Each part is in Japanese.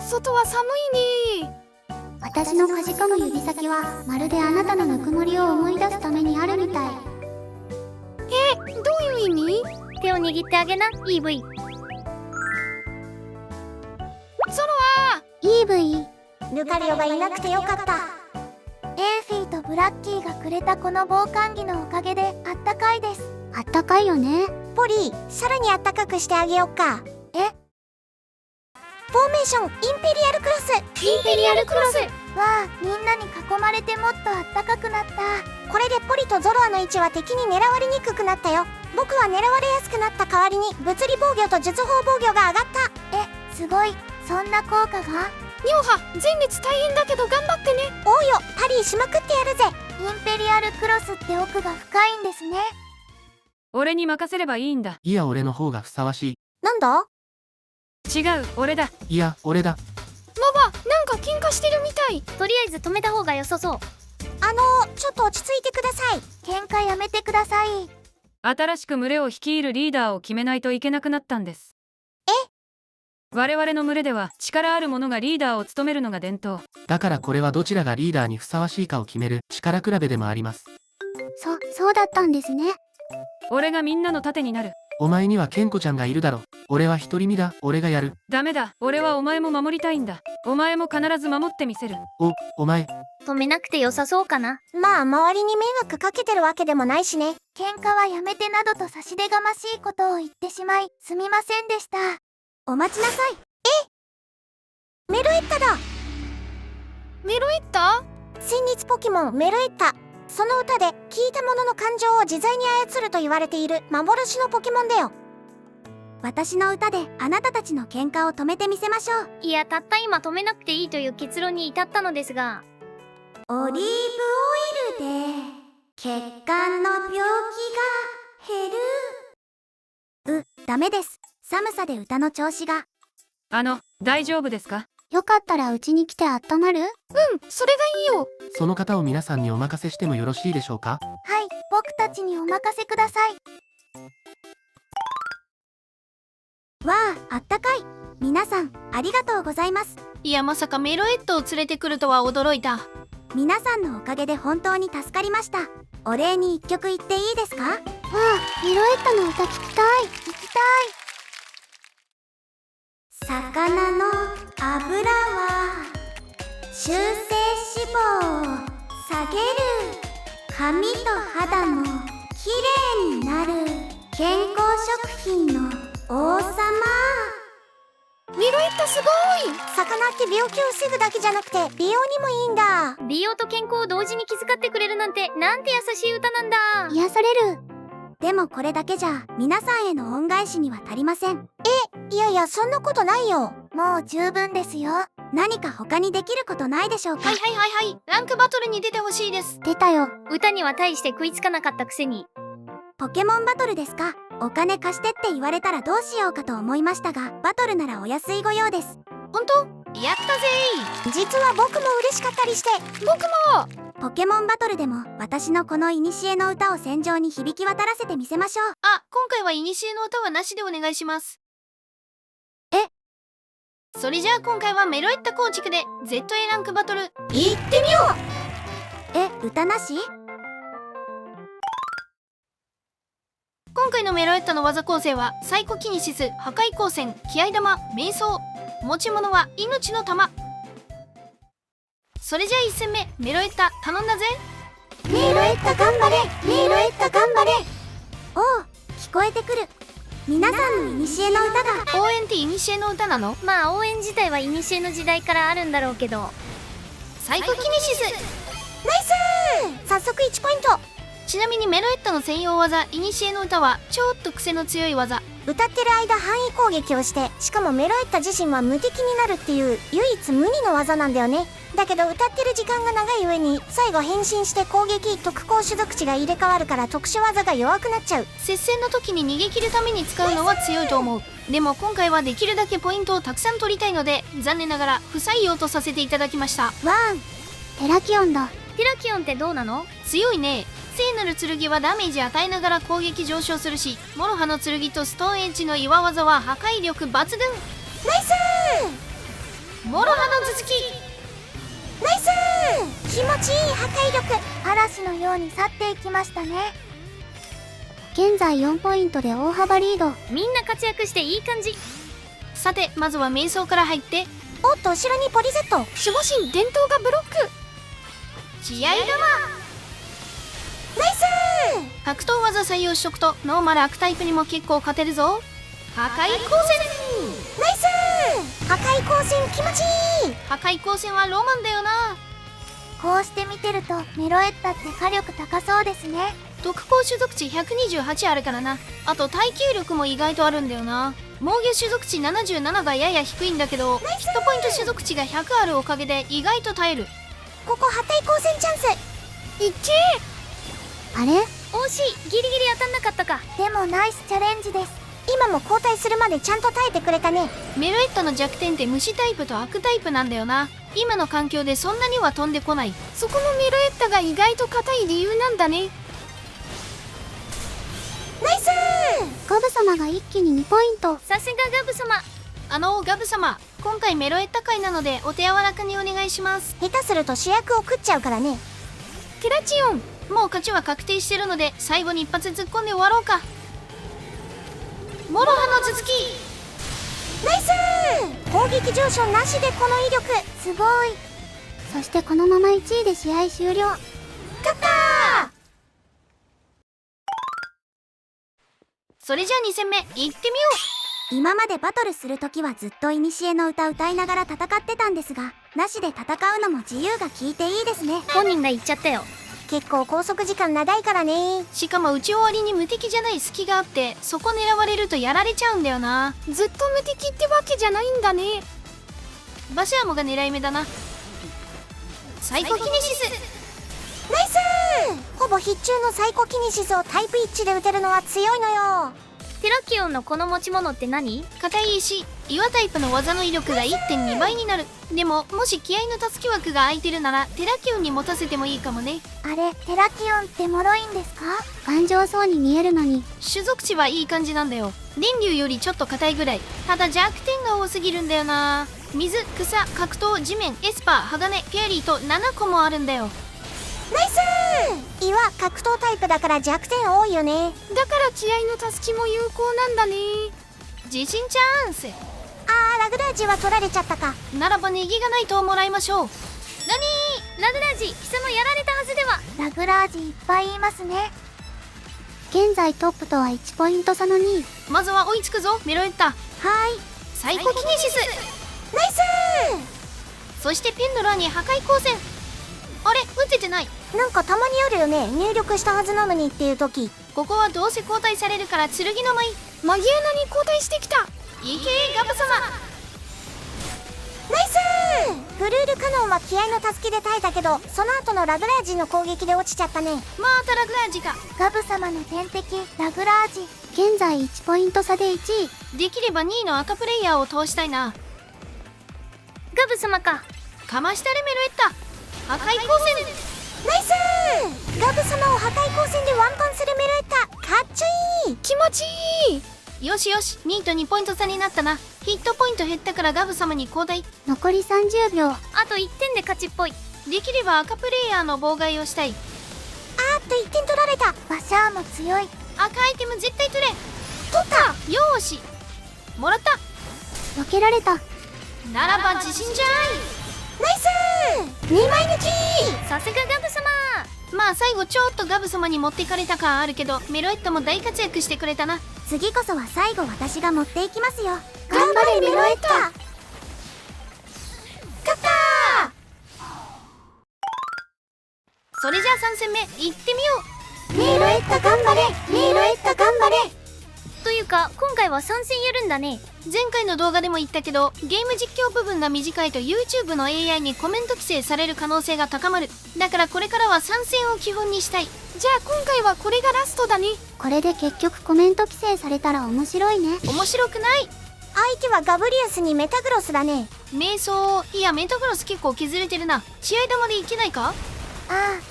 外は寒いね。私のかじかむ指先はまるであなたのぬくもりを思い出すためにあるみたい。どういう意味？手を握ってあげな、EV。ソロはEV。ルカリオがいなくてよかった。エーフィーとブラッキーがくれたこの防寒着のおかげであったかいです。あったかいよね。ポリー、さらにあったかくしてあげよっか。フォーメーションインペリアルクロス。インペリアルクロス。わあ、みんなに囲まれてもっとあったかくなった。これでポリとゾロアの位置は敵に狙われにくくなったよ。僕は狙われやすくなった代わりに物理防御と術法防御が上がった。すごい。そんな効果が？ニョウハ、前列大変だけど頑張ってね。おうよ、タリーしまくってやるぜ。インペリアルクロスって奥が深いんですね。俺に任せればいいんだ。いや、俺の方がふさわしなんだ？違う、俺だ。い。いや、俺だ。モバ、なんか喧嘩してるみたい。とりあえず止めた方が良さそう。ちょっと落ち着いてください。喧嘩やめてください。新しく群れを率いるリーダーを決めないといけなくなったんです。我々の群れでは力ある者がリーダーを務めるのが伝統。だからこれはどちらがリーダーにふさわしいかを決める力比べでもあります。そうだったんですね。俺がみんなの盾になる。お前にはケンコちゃんがいるだろ。俺は独り身だ。俺がやる。ダメだ、俺はお前も守りたいんだ。お前も必ず守ってみせる。お前。止めなくて良さそうかな。まあ、周りに迷惑かけてるわけでもないしね。喧嘩はやめてなどと差し出がましいことを言ってしまいすみませんでした。お待ちなさい。メロエッタだ。メロエッタ？戦慄ポケモンメロエッタ。その歌で聞いたものの感情を自在に操ると言われている幻のポケモンだよ。私の歌であなたたちの喧嘩を止めてみせましょう。いや、たった今止めなくていいという結論に至ったのですが。オリーブオイルで血管の病気が減る。ダメです。寒さで歌の調子が。大丈夫ですか？よかったらうちに来てあったまる？それがいいよ。その方を皆さんにお任せしてもよろしいでしょうか？はい、僕たちにお任せください。わあ、あったかい。皆さんありがとうございます。いや、まさかメロエッタを連れてくるとは驚いた。皆さんのおかげで本当に助かりました。お礼に一曲言っていいですか？わあ、メロエッタの歌聞きたい。魚の油は中性脂肪を下げる。髪と肌もきれいになる。健康食品の王様。メロエッタすごい。魚って病気を防ぐだけじゃなくて美容にもいいんだ。美容と健康を同時に気遣ってくれるなんて、なんて優しい歌なんだ。癒される。でもこれだけじゃ皆さんへの恩返しには足りません。いやいや、そんなことないよ。もう十分ですよ。何か他にできることないでしょうか？はい。ランクバトルに出てほしいです。出たよ。歌には大して食いつかなかったくせに。ポケモンバトルですか？お金貸してって言われたらどうしようかと思いましたが、バトルならお安いご用です。本当？やったぜ実は僕も嬉しかったりして。僕も。ポケモンバトルでも私のこの古の歌を戦場に響き渡らせてみせましょう。今回は古の歌はなしでお願いします。それじゃあ今回はメロエッタ構築で ZA ランクバトル行ってみよう。歌なし？今回のメロエッタの技構成はサイコキネシス、破壊光線、気合玉、瞑想。持ち物は命の玉。それじゃあ1戦目、メロエッタ頼んだぜ。メロエッタ頑張れ。メロエッタ頑張れ。おう、聞こえてくる。皆さんの古の歌が。応援って古の歌なの？まあ応援自体は古の時代からあるんだろうけど。サイコキネシス。ナイスー。早速1ポイント。ちなみにメロエッタの専用技古の歌はちょっと癖の強い技。歌ってる間範囲攻撃をして、しかもメロエッタ自身は無敵になるっていう唯一無二の技なんだよね。だけど歌ってる時間が長い上に最後変身して攻撃特攻種族値が入れ替わるから特殊技が弱くなっちゃう。接戦の時に逃げ切るために使うのは強いと思う。でも今回はできるだけポイントをたくさん取りたいので残念ながら不採用とさせていただきました。テラキオンだ。テラキオンってどうなの？強いね。聖なる剣はダメージ与えながら攻撃上昇するし、モロハの剣とストーンエッジの岩技は破壊力抜群。ナイスー。モロハの頭突き。ナイスー、気持ちいい破壊力。嵐のように去っていきましたね。現在4ポイントで大幅リード。みんな活躍していい感じ。さてまずは瞑想から入って。おっと、後ろにポリゼット。守護神伝統がブロック。血合い玉。ナイスー、格闘技採用しとくとノーマル悪タイプにも結構勝てるぞ。破壊光線。ナイスー、破壊光線気持ちいい。破壊光線はロマンだよな。こうして見てるとメロエッタって火力高そうですね。特攻種族値128あるからな。あと耐久力も意外とあるんだよな。防御種族値77がやや低いんだけど、ヒットポイント種族値が100あるおかげで意外と耐える。ここ破壊光線チャンス。いっけあれ、惜しい、ギリギリ当たんなかったか。でもナイスチャレンジです。今も交代するまでちゃんと耐えてくれたね。メロエッタの弱点って虫タイプと悪タイプなんだよな。今の環境でそんなには飛んでこない。そこのメロエッタが意外と硬い理由なんだね。ナイスー、ガブ様が一気に2ポイント。さすがガブ様。ガブ様、今回メロエッタ会なのでお手柔らかにお願いします。下手すると主役を食っちゃうからね。テラチオン、もう勝ちは確定してるので最後に一発突っ込んで終わろうか。モロハの頭突き。ナイスー、攻撃上昇なしでこの威力すごい。そしてこのまま1位で試合終了。勝ったー。それじゃあ2戦目いってみよ今までバトルするときはずっと古の歌歌いながら戦ってたんですが、なしで戦うのも自由が利いていいですね。本人が言っちゃったよ。結構拘束時間長いからね。う。しかも打ち終わりに無敵じゃない隙があって、そこ狙われるとやられちゃうんだよな。ずっと無敵ってわけじゃないんだね。バシャーモが狙い目だな。サイコキネシス。ナイスー、ほぼ必中のサイコキネシスをタイプ一致で打てるのは強いのよ。テラキオンのこの持ち物って何？硬い石、岩タイプの技の威力が 1.2 倍になる。でももし気合の助け枠が空いてるならテラキオンに持たせてもいいかもね。あれ、テラキオンって脆いんですか？頑丈そうに見えるのに。種族値はいい感じなんだよ。電流よりちょっと硬いぐらい。ただ弱点が多すぎるんだよな。水、草、格闘、地面、エスパー、鋼、フェアリーと7個もあるんだよ。ナイスー、岩格闘タイプだから弱点多いよね。だから気合の助けも有効なんだね。自信チャンス。ラグラージは取られちゃったか。ならばネギがないともらいましょう。ラグラージ、貴様やられたはずでは。ラグラージいっぱいいますね。現在トップとは1ポイント差の2位。まずは追いつくぞメロエッタ。はーい。サイコキネシス。ナイスそしてペンドラーに破壊光線。あれ、打ててない。ー、なんかたまにあるよね。入力したはずなのにっていう時。ここはどうせ交代されるから剣の舞。マギアナに交代してきた。いけーガブ様。ナイスー、フルールカノンは気合の助けで耐えたけど、その後のラグラージの攻撃で落ちちゃったね。またラグラージか。ガブ様の天敵ラグラージ、現在1ポイント差で1位。できれば2位の赤プレイヤーを通したいな。ガブ様か。かましたれメロエッタ。破壊光線。ナイスー、ガブ様を破壊光線でワンパンするメロエッタ、かっちょいい。気持ちいい。よしよし、2位と2ポイント差になったな。ヒットポイント減ったからガブ様に交代。残り30秒。あと1点で勝ちっぽい。できれば赤プレイヤーの妨害をしたい。1点取られた。バシャーも強い。赤アイテム絶対取れ。取った。よーし、もらった。避けられた。ならば自信じゃい。ナイスー、2枚抜き。さすがガブ様。まあ最後ちょっとガブ様に持っていかれた感あるけど、メロエッタも大活躍してくれたな。次こそは最後私が持っていきますよ。頑張れメロエッタ。勝ったー。それじゃあ3戦目いってみよう。メロエッタ頑張れ、メロエッタ頑張れ。というか今回は参戦やるんだね。前回の動画でも言ったけど、ゲーム実況部分が短いと YouTube の AI にコメント規制される可能性が高まる。だからこれからは参戦を基本にしたい。じゃあ今回はこれがラストだね。これで結局コメント規制されたら面白いね。面白くない。相手はガブリアスにメタグロスだね。瞑想、いやメタグロス結構削れてるな。試合玉でいけないか。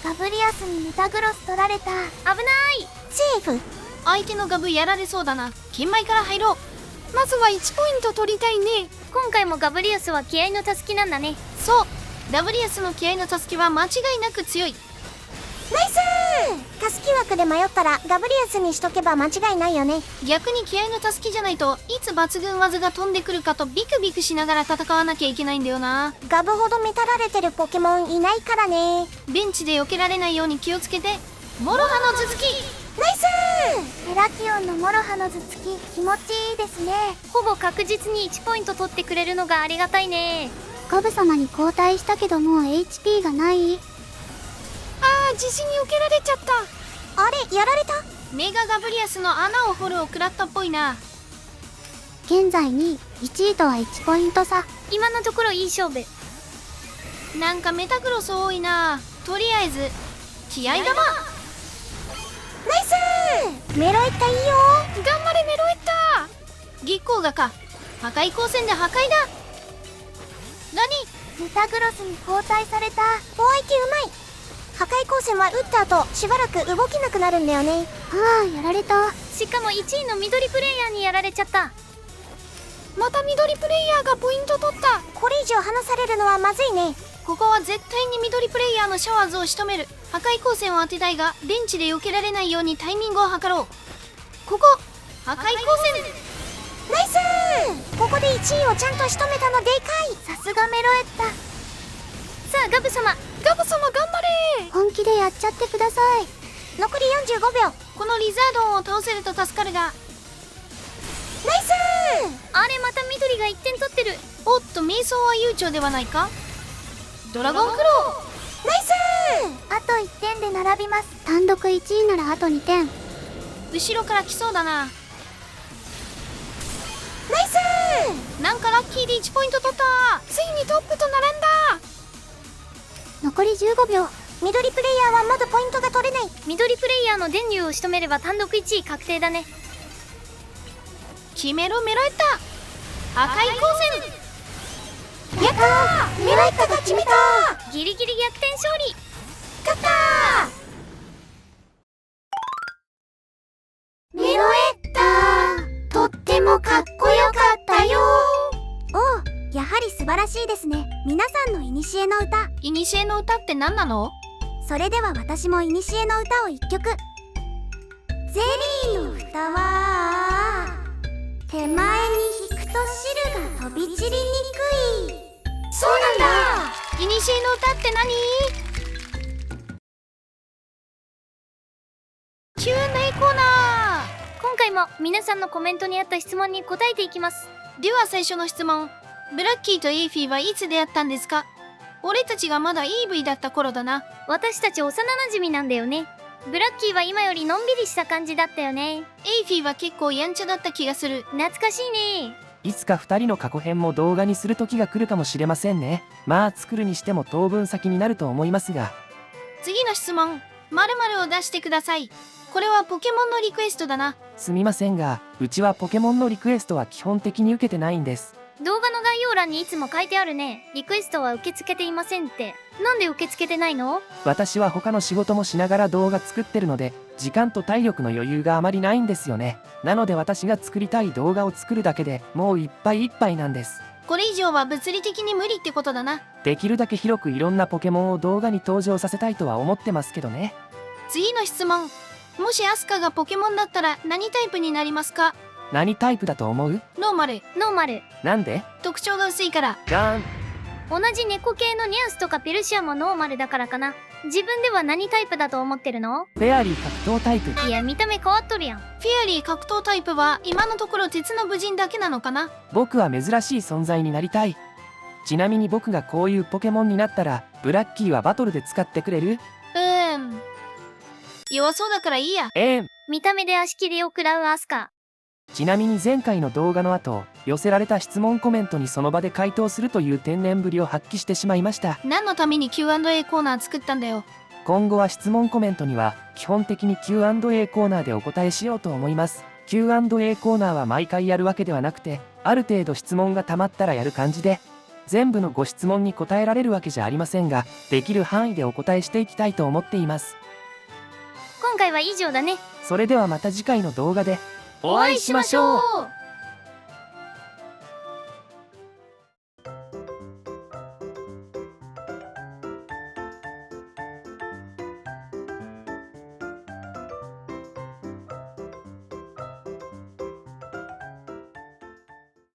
ガブリアスにメタグロス取られた。危ない。セーフ。相手のガブやられそうだな。金枚から入ろう。まずは1ポイント取りたいね。今回もガブリアスは気合のたすきなんだね。そう、ダブリアスの気合のたすきは間違いなく強い。ナイスー。たすき枠で迷ったらガブリアスにしとけば間違いないよね。逆に気合のたすきじゃないといつ抜群技が飛んでくるかとビクビクしながら戦わなきゃいけないんだよな。ガブほどめたられてるポケモンいないからね。ベンチで避けられないように気をつけて。モロハの頭突き。ナイスー。テラキオンのモロハの頭突き気持ちいいですね。ほぼ確実に1ポイント取ってくれるのがありがたいね。ガブ様に交代したけどもう HP がない。自信に避けられちゃった。あれやられた。メガガブリアスの穴を掘るを食らったっぽいな。現在2位、1位とは1ポイント差。今のところいい勝負。なんかメタクロス多いな。とりあえず気合玉。ナイスー。メロエッタいいよ。頑張れメロエッタ。月光がか。破壊光線で破壊だ。何？メタグロスに交代された。お相手うまい。破壊光線は打った後しばらく動けなくなるんだよね。ああやられた。しかも1位の緑プレイヤーにやられちゃった。また緑プレイヤーがポイント取った。これ以上離されるのはまずいね。ここは絶対に緑プレイヤーのシャワーズを仕留める。破壊光線を当てたいがベンチで避けられないようにタイミングを測ろう。ここ破壊光線。ナイスー。ここで1位をちゃんと仕留めたのでかい。さすがメロエッタ。さあガブ様。ガブ様頑張れ。本気でやっちゃってください。残り45秒。このリザードンを倒せると助かるが。ナイスー。あれまた緑が1点取ってる。おっと瞑想は悠長ではないか。ドラゴンクロナイスー。あと1点で並びます。単独1位ならあと2点。ー。後ろから来そうだな。ナイスなんかラッキーで1ポイント取った。ついにトップと並んだ。残り15秒。ー。緑プレイヤーはまだポイントが取れない。緑プレイヤーの電流を仕留めれば単独1位確定だね。決めろメロエッタ。破壊光線。やったー。メロエッタが決めたー。ギリギリ逆転勝利。勝ったー。メロエッタとってもかっこよかったよ。おお、やはり素晴らしいですね。皆さんの古の歌。古の歌って何なの？それでは私も古の歌を1曲。ゼリーの蓋は手前に引くと汁が飛び散りにくい。そうなんだ。古の歌って何？Q&A コーナ今回も皆さんのコメントにあった質問に答えていきます。ー。では最初の質問。ブラッキーとエイフィーはいつ出会ったんですか？俺たちがまだ EV だった頃だな。私たち幼馴染なんだよね。ブラッキーは今よりのんびりした感じだったよね。エイフィーは結構やんちゃだった気がする。懐かしいね。いつか2人の過去編も動画にする時が来るかもしれませんね。まあ作るにしても当分先になると思いますが。次の質問。〇〇を出してください。これはポケモンのリクエストだな。すみませんが、うちはポケモンのリクエストは基本的に受けてないんです。動画の概要欄にいつも書いてあるね。リクエストは受け付けていませんって。なんで受け付けてないの？私は他の仕事もしながら動画作ってるので、時間と体力の余裕があまりないんですよね。なので私が作りたい動画を作るだけでもういっぱいいっぱいなんです。これ以上は物理的に無理ってことだな。できるだけ広くいろんなポケモンを動画に登場させたいとは思ってますけどね。次の質問。もしアスカがポケモンだったら何タイプになりますか？何タイプだと思う？ノーマル。ノーマル。なんで？特徴が薄いから。ガーン。同じ猫系のニャンスとかペルシアもノーマルだからかな。自分では何タイプだと思ってるの？フェアリー格闘タイプ。いや見た目変わっとるやん。フェアリー格闘タイプは今のところ鉄の武人だけなのかな。僕は珍しい存在になりたい。ちなみに僕がこういうポケモンになったらブラッキーはバトルで使ってくれる？弱そうだからいいや。見た目で足切りを食らうアスカ。ちなみに前回の動画の後、寄せられた質問コメントにその場で回答するという天然ぶりを発揮してしまいました。何のために Q&A コーナー作ったんだよ。今後は質問コメントには基本的に Q&A コーナーでお答えしようと思います。 Q&A コーナーは毎回やるわけではなくて、ある程度質問がたまったらやる感じで、全部のご質問に答えられるわけじゃありませんが、できる範囲でお答えしていきたいと思っています。今回は以上だね。それではまた次回の動画でお会いしましょう。